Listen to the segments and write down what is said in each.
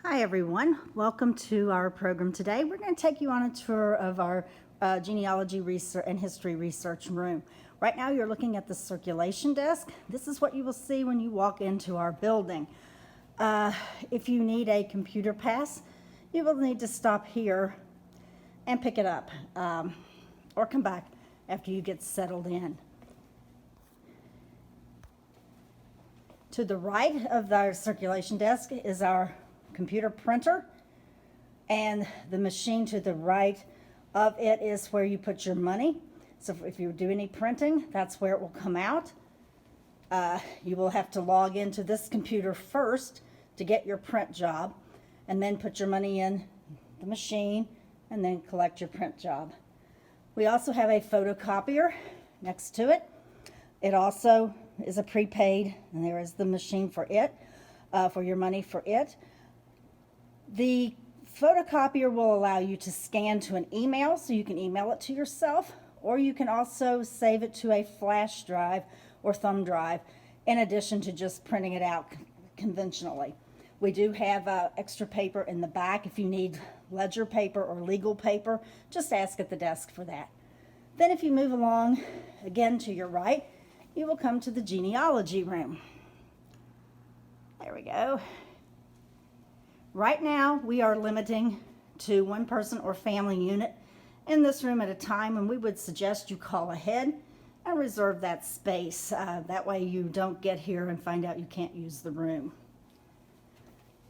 Hi everyone, welcome to our program today. We're going to take you on a tour of our genealogy research and history research room. Right now you're looking at the circulation desk. This is what you will see when you walk into our building. If you need a computer pass, you will need to stop here and pick it up or come back after you get settled in. To the right of our circulation desk is our computer printer, and the machine to the right of it is where you put your money. So if you do any printing, that's where it will come out. You will have to log into this computer first to get your print job, and then put your money in the machine and then collect your print job. We also have a photocopier next to it. It also is a prepaid, and there is the machine for it, for your money for it. The photocopier will allow you to scan to an email, so you can email it to yourself, or you can also save it to a flash drive or thumb drive, in addition to just printing it out conventionally. We do have extra paper in the back. If you need ledger paper or legal paper, just ask at the desk for that. Then if you move along again to your right, you will come to the genealogy room. There we go. Right now, we are limiting to one person or family unit in this room at a time, and we would suggest you call ahead and reserve that space. That way you don't get here and find out you can't use the room.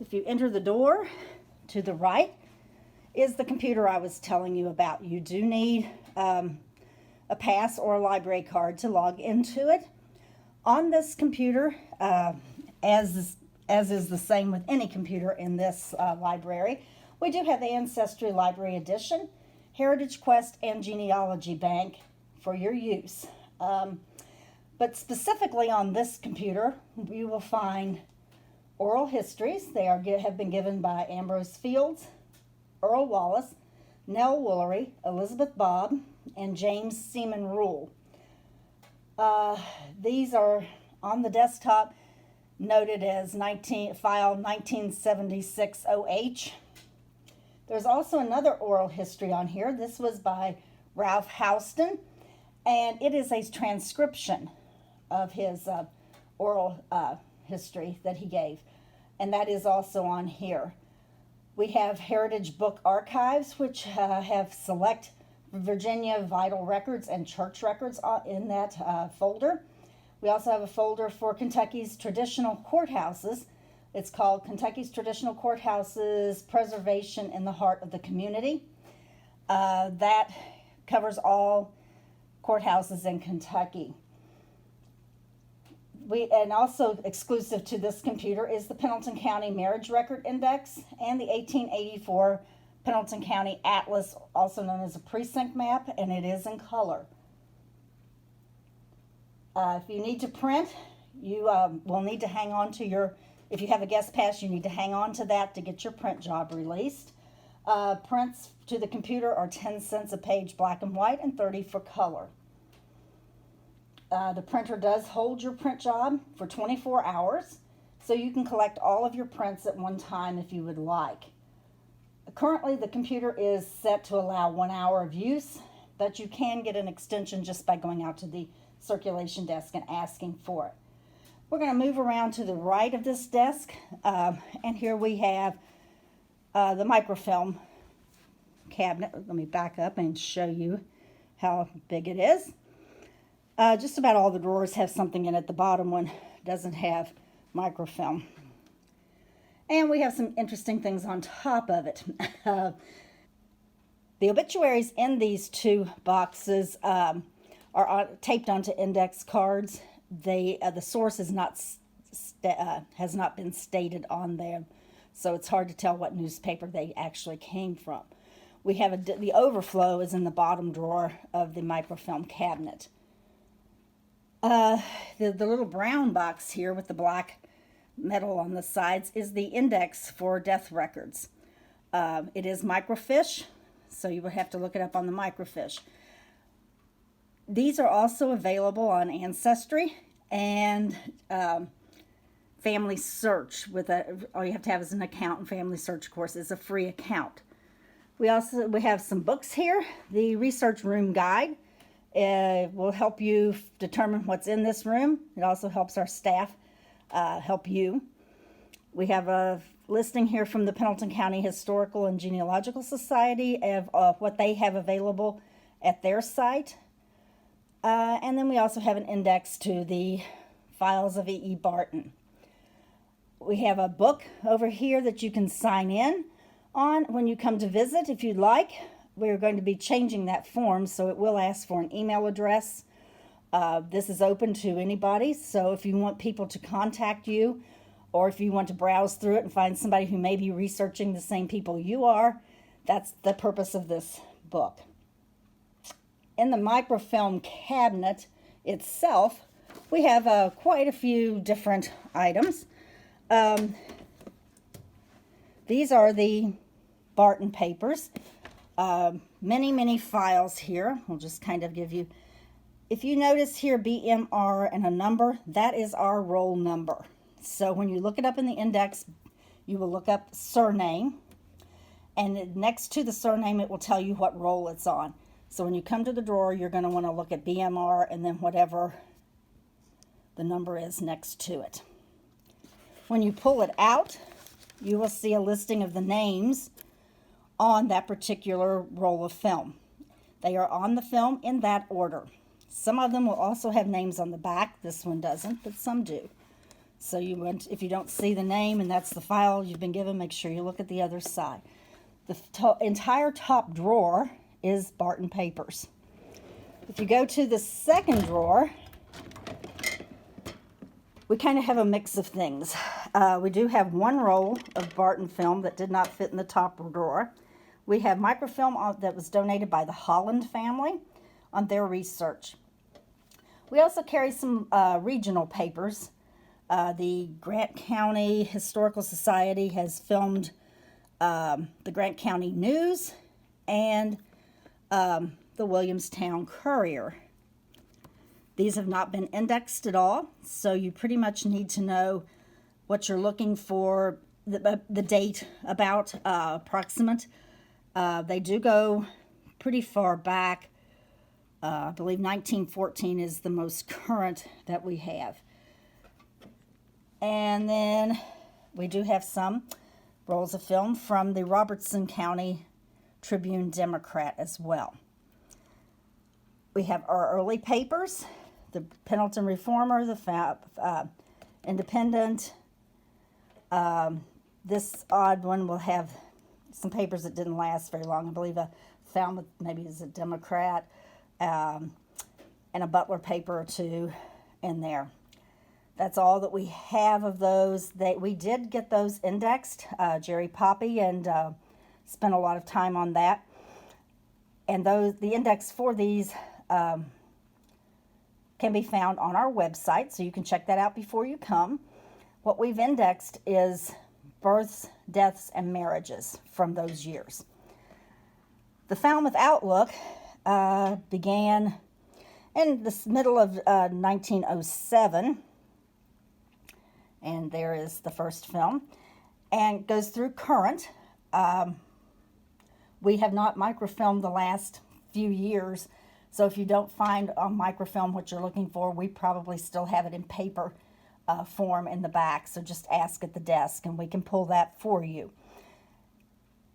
If you enter the door, to the right is the computer I was telling you about. You do need a pass or a library card to log into it. On this computer, as is the same with any computer in this library, we do have the Ancestry Library Edition, Heritage Quest, and Genealogy Bank for your use. But specifically on this computer, you will find oral histories. They have been given by Ambrose Fields, Earl Wallace, Nell Woolery, Elizabeth Bobb, and James Seaman Rule. These are on the desktop noted as file 1976-OH. There's also another oral history on here. This was by Ralph Houston, and it is a transcription of his oral history that he gave, and that is also on here. We have Heritage Book Archives, which have select Virginia vital records and church records in that folder. We also have a folder for Kentucky's traditional courthouses. It's called Kentucky's Traditional Courthouses Preservation in the Heart of the Community. That covers all courthouses in Kentucky. And also exclusive to this computer is the Pendleton County Marriage Record Index and the 1884 Pendleton County Atlas, also known as a precinct map, and it is in color. If you need to print, you will need to hang on to if you have a guest pass, you need to hang on to that to get your print job released. Prints to the computer are 10 cents a page black and white and 30 for color. The printer does hold your print job for 24 hours, so you can collect all of your prints at one time if you would like. Currently, the computer is set to allow 1 hour of use, but you can get an extension just by going out to the circulation desk and asking for it. We're going to move around to the right of this desk, and here we have the microfilm cabinet. Let me back up and show you how big it is. Just about all the drawers have something in it. The bottom one doesn't have microfilm. And we have some interesting things on top of it. The obituaries in these two boxes are taped onto index cards. The source has not been stated on them, so it's hard to tell what newspaper they actually came from. We have the overflow is in the bottom drawer of the microfilm cabinet. The little brown box here with the black metal on the sides is the index for death records. It is microfiche, so you would have to look it up on the microfiche. These are also available on Ancestry, and Family Search all you have to have is an account, and Family Search, of course, is a free account. We have some books here. The Research Room Guide will help you determine what's in this room. It also helps our staff help you. We have a listing here from the Pendleton County Historical and Genealogical Society of what they have available at their site. And then we also have an index to the files of E.E. Barton. We have a book over here that you can sign in on when you come to visit if you'd like. We're going to be changing that form, so it will ask for an email address. This is open to anybody, so if you want people to contact you, or if you want to browse through it and find somebody who may be researching the same people you are, that's the purpose of this book. In the microfilm cabinet itself, we have quite a few different items. These are the Barton papers. Many files here. We'll just kind of give you, if you notice here BMR and a number, that is our roll number. So when you look it up in the index, you will look up surname, and next to the surname it will tell you what roll it's on. So when you come to the drawer, you're going to want to look at BMR and then whatever the number is next to it. When you pull it out, you will see a listing of the names on that particular roll of film. They are on the film in that order. Some of them will also have names on the back. This one doesn't, but some do. So if you don't see the name and that's the file you've been given, make sure you look at the other side. The entire top drawer is Barton papers. If you go to the second drawer, we kind of have a mix of things. We do have one roll of Barton film that did not fit in the top drawer. We have microfilm that was donated by the Holland family on their research. We also carry some regional papers. The Grant County Historical Society has filmed the Grant County News and the Williamstown Courier. These have not been indexed at all, so you pretty much need to know what you're looking for, the date about, approximate. They do go pretty far back. I believe 1914 is the most current that we have. And then we do have some rolls of film from the Robertson County Tribune Democrat as well. We have our early papers, the Pendleton Reformer, the Independent. This odd one will have some papers that didn't last very long. I believe a Falmouth maybe is a Democrat, and a Butler paper or two in there. That's all that we have of those. We did get those indexed, Jerry Poppy, and spent a lot of time on that. And the index for these can be found on our website, so you can check that out before you come. What we've indexed is births, deaths, and marriages from those years. The Falmouth Outlook began in the middle of 1907, and there is the first film, and goes through current. We have not microfilmed the last few years, so if you don't find on microfilm what you're looking for, we probably still have it in paper form in the back, so just ask at the desk and we can pull that for you.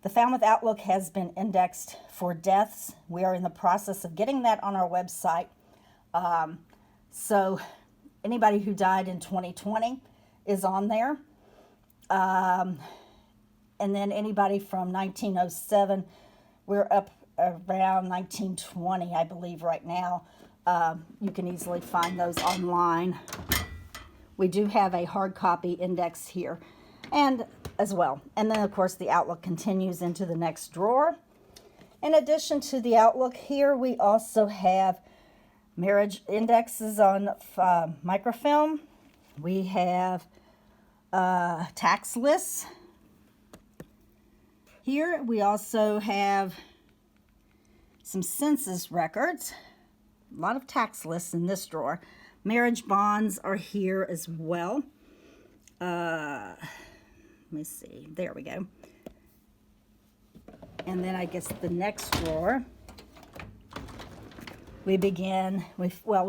The Falmouth Outlook has been indexed for deaths. We are in the process of getting that on our website. So anybody who died in 2020 is on there. And then anybody from 1907, we're up around 1920, I believe, right now. You can easily find those online. We do have a hard copy index here and as well. And then, of course, the Outlook continues into the next drawer. In addition to the Outlook here, we also have marriage indexes on microfilm. We have tax lists. Here we also have some census records. A lot of tax lists in this drawer. Marriage bonds are here as well. Let me see, there we go. And then I guess the next drawer, we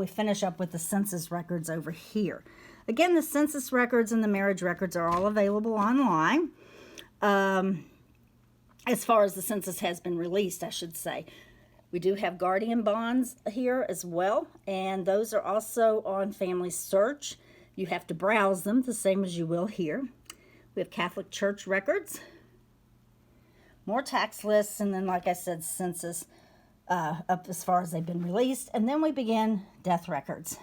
finish up with the census records over here. Again, the census records and the marriage records are all available online. As far as the census has been released, I should say. We do have guardian bonds here as well, and those are also on Family Search. You have to browse them the same as you will here. We have Catholic Church records, more tax lists, and then, like I said, census up as far as they've been released. And then we begin death records.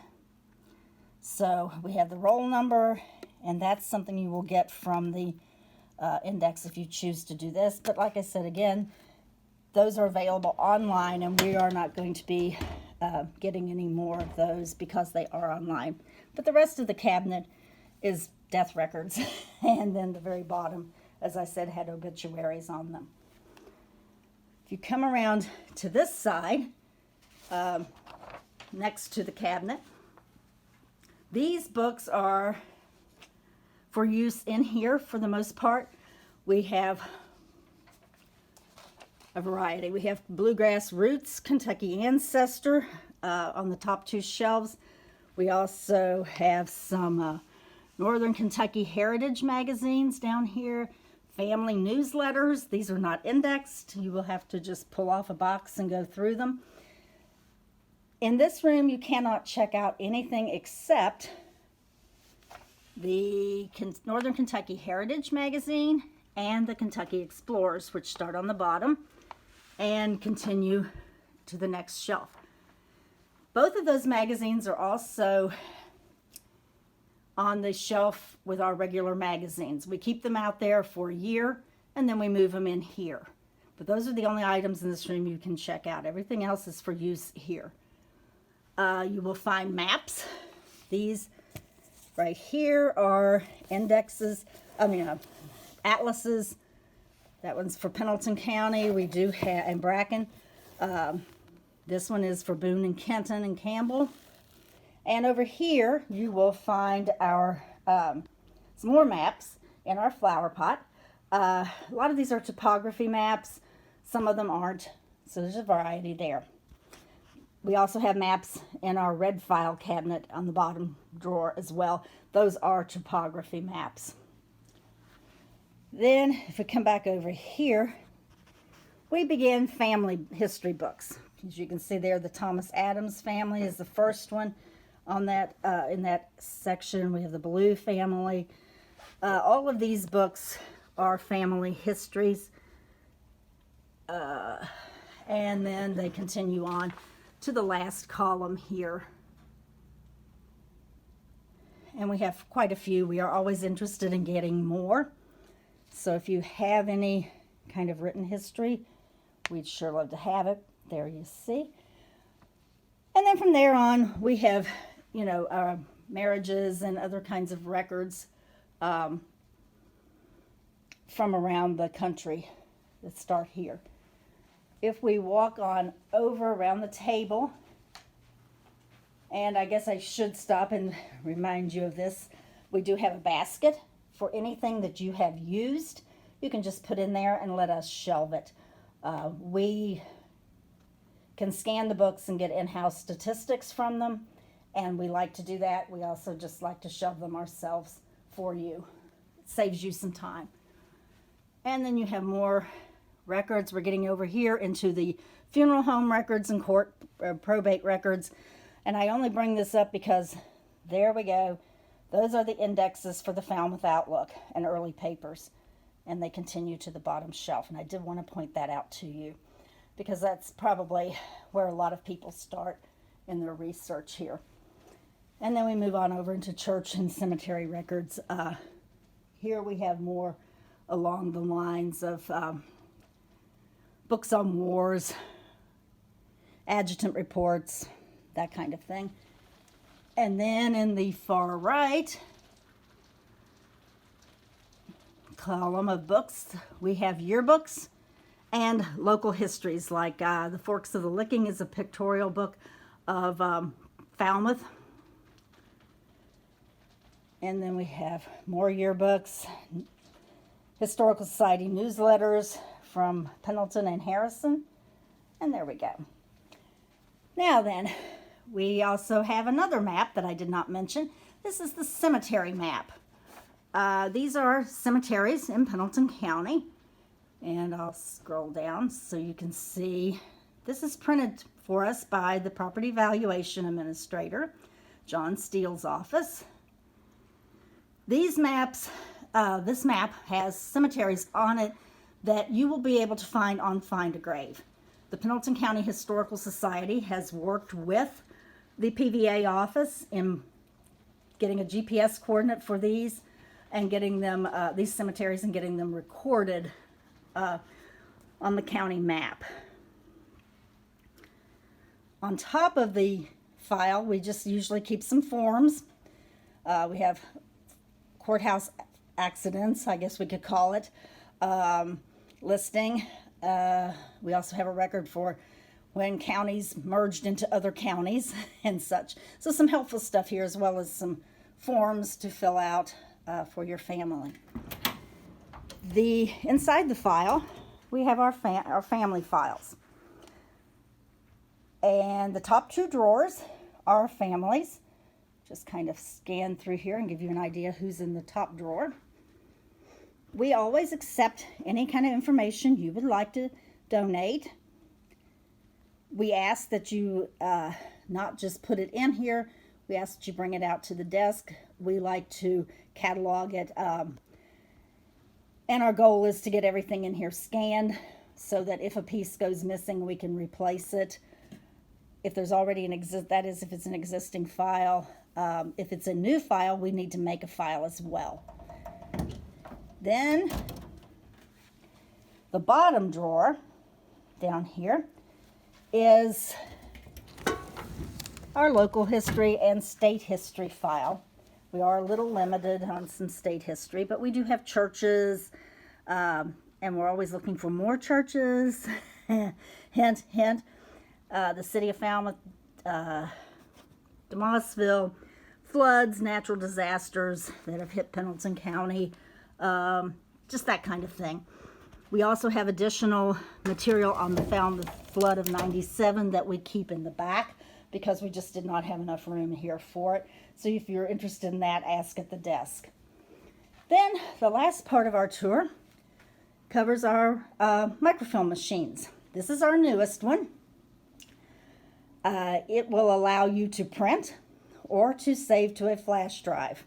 So we have the roll number, and that's something you will get from the index if you choose to do this. But like I said, again, those are available online, and we are not going to be getting any more of those because they are online. But the rest of the cabinet is death records. And then the very bottom, as I said, had obituaries on them. If you come around to this side, next to the cabinet, these books are for use in here for the most part. We have a variety. We have Bluegrass Roots, Kentucky Ancestor on the top two shelves. We also have some Northern Kentucky Heritage magazines down here, family newsletters. These are not indexed. You will have to just pull off a box and go through them. In this room, you cannot check out anything except the Northern Kentucky Heritage magazine and the Kentucky Explorers, which start on the bottom and continue to the next shelf. Both of those magazines are also on the shelf with our regular magazines. We keep them out there for a year, and then we move them in here. But those are the only items in this room you can check out. Everything else is for use here. You will find maps. These right here are indexes, atlases. That one's for Pendleton County. We do have, and Bracken. This one is for Boone and Kenton and Campbell. And over here, you will find our some more maps in our flower pot. A lot of these are topography maps. Some of them aren't. So there's a variety there. We also have maps in our red file cabinet on the bottom drawer as well. Those are topography maps. Then, if we come back over here, we begin family history books. As you can see there, the Thomas Adams family is the first one on that in that section. We have the Blue family. All of these books are family histories. And then they continue on to the last column here. And we have quite a few. We are always interested in getting more. So if you have any kind of written history, we'd sure love to have it. There you see. And then from there on, we have, marriages and other kinds of records from around the country that start here. If we walk on over around the table, and I guess I should stop and remind you of this, we do have a basket for anything that you have used. You can just put in there and let us shelve it. We can scan the books and get in-house statistics from them, and we like to do that. We also just like to shelve them ourselves for you. It saves you some time. And then you have more records. We're getting over here into the funeral home records and court probate records. And I only bring this up because there we go. Those are the indexes for the Falmouth Outlook and early papers. And they continue to the bottom shelf. And I did want to point that out to you because that's probably where a lot of people start in their research here. And then we move on over into church and cemetery records. Here we have more along the lines of books on wars, adjutant reports, that kind of thing. And then in the far right column of books, we have yearbooks and local histories, like The Forks of the Licking is a pictorial book of Falmouth. And then we have more yearbooks, Historical Society newsletters from Pendleton and Harrison. And there we go. Now then, we also have another map that I did not mention. This is the cemetery map. These are cemeteries in Pendleton County. And I'll scroll down so you can see. This is printed for us by the Property Valuation Administrator, John Steele's office. These maps, this map has cemeteries on it that you will be able to find on Find a Grave. The Pendleton County Historical Society has worked with the PVA office in getting a GPS coordinate for these and getting them, these cemeteries, and getting them recorded on the county map. On top of the file, we just usually keep some forms. We have courthouse accidents, I guess we could call it, listing. We also have a record for when counties merged into other counties and such. So some helpful stuff here, as well as some forms to fill out for your family. Inside the file, we have our family files. And the top two drawers are families. Just kind of scan through here and give you an idea who's in the top drawer. We always accept any kind of information you would like to donate. We ask that you not just put it in here. We ask that you bring it out to the desk. We like to catalog it. And our goal is to get everything in here scanned so that if a piece goes missing, we can replace it. If there's already that is, if it's an existing file. If it's a new file, we need to make a file as well. Then the bottom drawer down here is our local history and state history file. We are a little limited on some state history, but we do have churches, and we're always looking for more churches. Hint, hint. The city of Falmouth, DeMossville, floods, natural disasters that have hit Pendleton County, just that kind of thing. We also have additional material on the Falmouth flood of '97 that we keep in the back because we just did not have enough room here for it. So if you're interested in that, ask at the desk. Then the last part of our tour covers our microfilm machines. This is our newest one. It will allow you to print or to save to a flash drive.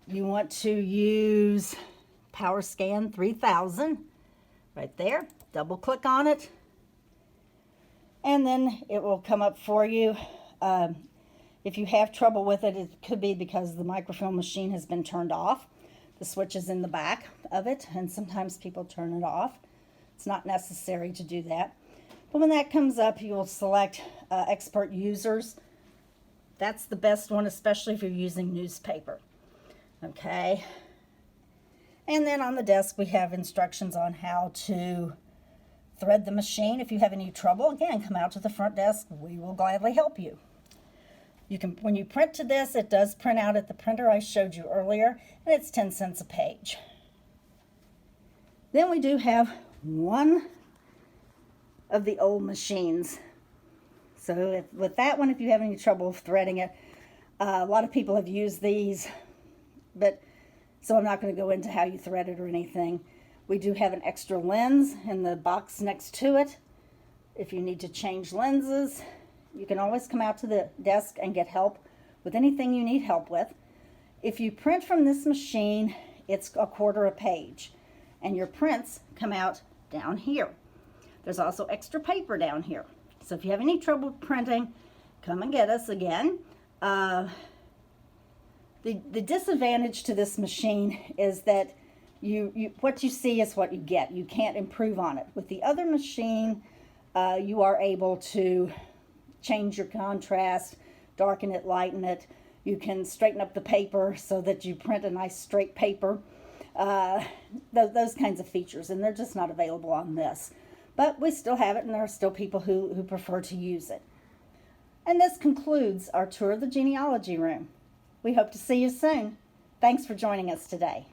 You want to use PowerScan 3000 right there. Double click on it and then it will come up for you. If you have trouble with it, it could be because the microfilm machine has been turned off. The switch is in the back of it, and sometimes people turn it off. It's not necessary to do that. But when that comes up, you will select expert users. That's the best one, especially if you're using newspaper. Okay. And then on the desk, we have instructions on how to thread the machine. If you have any trouble, again, come out to the front desk. We will gladly help you. You can, when you print to this, it does print out at the printer I showed you earlier, and it's 10 cents a page. Then we do have one of the old machines. So with that one, if you have any trouble threading it, a lot of people have used these, but so I'm not going to go into how you thread it or anything. We do have an extra lens in the box next to it. If you need to change lenses, you can always come out to the desk and get help with anything you need help with. If you print from this machine, it's $1/4 a page, and your prints come out down here. There's also extra paper down here. So if you have any trouble printing, come and get us again. The disadvantage to this machine is that what you see is what you get. You can't improve on it. With the other machine, you are able to change your contrast, darken it, lighten it. You can straighten up the paper so that you print a nice straight paper. Those kinds of features, and they're just not available on this. But we still have it, and there are still people who prefer to use it. And this concludes our tour of the genealogy room. We hope to see you soon. Thanks for joining us today.